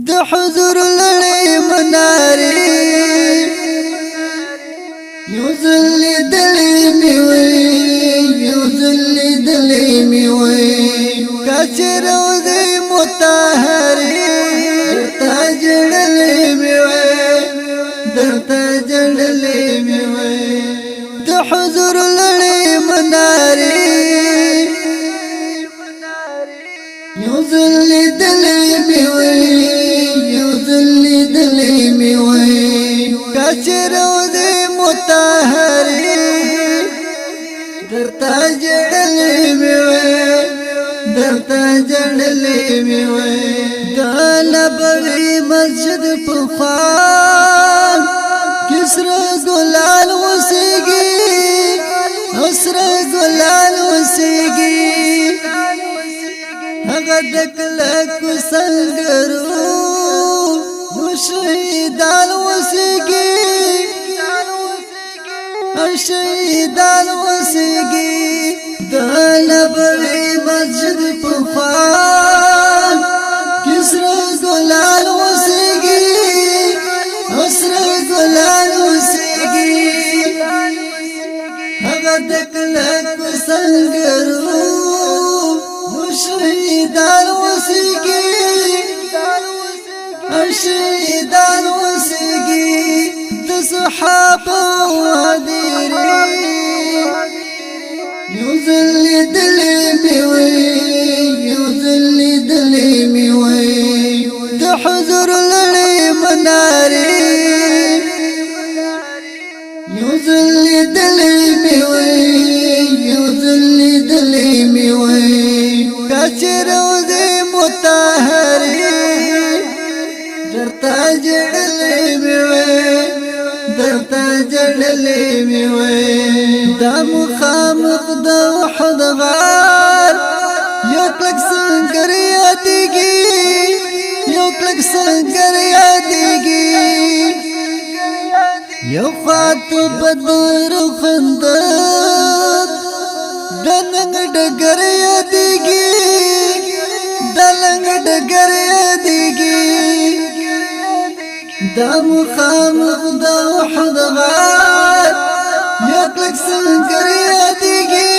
د حضور لړۍ منارې یو ځل دلې مې وې یو ځل دلې مې وې کاچې روضې مطهرې درته جړلې مې وې درته جړلې مې وې د حضور لړۍ منارې یو ځل دلې مې وې یو ځل دلې مې وې کاچې روضې مطهرې درته جړلې مې وې درته جړلې مې وې د نبوي مسجد په خوا کسره ګلان اوسېږي سره ګلان اوسېږي هغه د کلکو سنګرو شهیدان اوسېږي شهیدان اوسېږي د نبوي مسجد په خوا کسره ګلان اوسېږي سره ګلان اوسېږي هغه د کلکو سنګرو شهیدان اوسېږي شهیدان اوسېږي د صحابه هدیرې یو ځل دلې مې وې یو ځل دلې مې وې د حضور لړۍ منارې یو ځل دلې مې وې یو ځل دلې مې وې کاچې روضې مطهرې درته جړلې مې وې درته جړلې مې وې دا مخامخ د احد غار یو کلک سنګر یادېږي یو کلک سنګر یادېږي یو خواته بدر خندق د ننګ ډګر یادېږي د لنګ ډګر یادېږي دا مخامخ د احد غار یو کلک سنګر یادېږي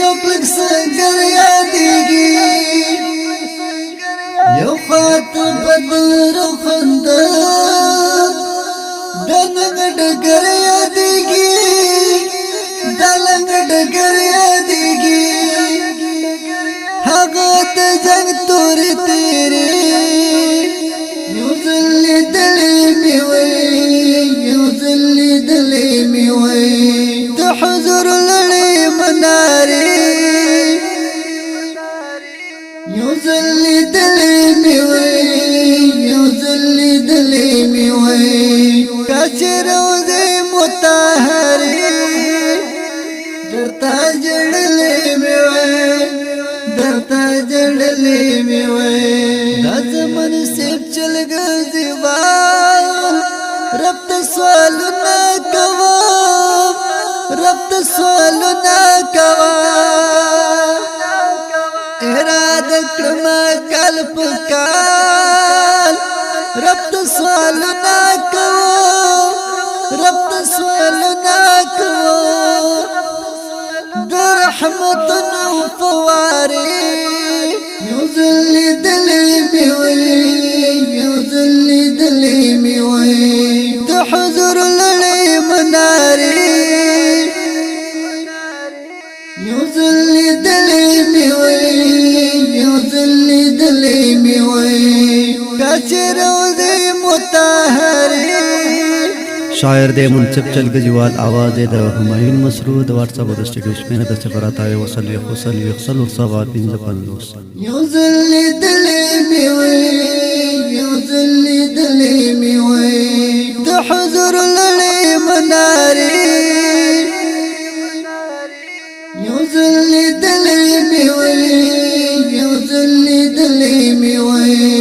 یو کلک سنګر یادېږي یو خواته بدر خندق د ننګ ډګر یادېږي د لنګ ډګر یادېږي هغه د جنګ تورې تیرې یو ځل دلې مې وې یو ځل دلې مې وې د حضور لړۍ منارې یو ځل دلې مې وې یو ځل دلې مې وې کاچې روضې مطهرې درته جړلې مې وې درته جړلې مې وې دا زمن سیب چل ګرځي رب ته سوالونه کوم رب ته سوالونه کوم اراده کړم کال په کال رب ته سوالونه کوم رب ته سوالونه کوم د رحمتونو فوارې یو ځل دلې مې وې یو ځل دلې مې وې د حضور لړۍ منارې یو ځل دلې مې وې یو ځل دلې مې وې کاچې روضې مطهرې شاعر دے منصف چل گجوال آواز دے در ہمایون مسرود واتساپ اور اسٹیڈیو میں دس برات آئے وصلی وصلی وصلی وصلی پنځ پنځوس یو ځل دلې مې وې یو ځل دلې مې وې د حضور لړۍ منارې یو ځل دلې مې وې یو ځل دلې مې وې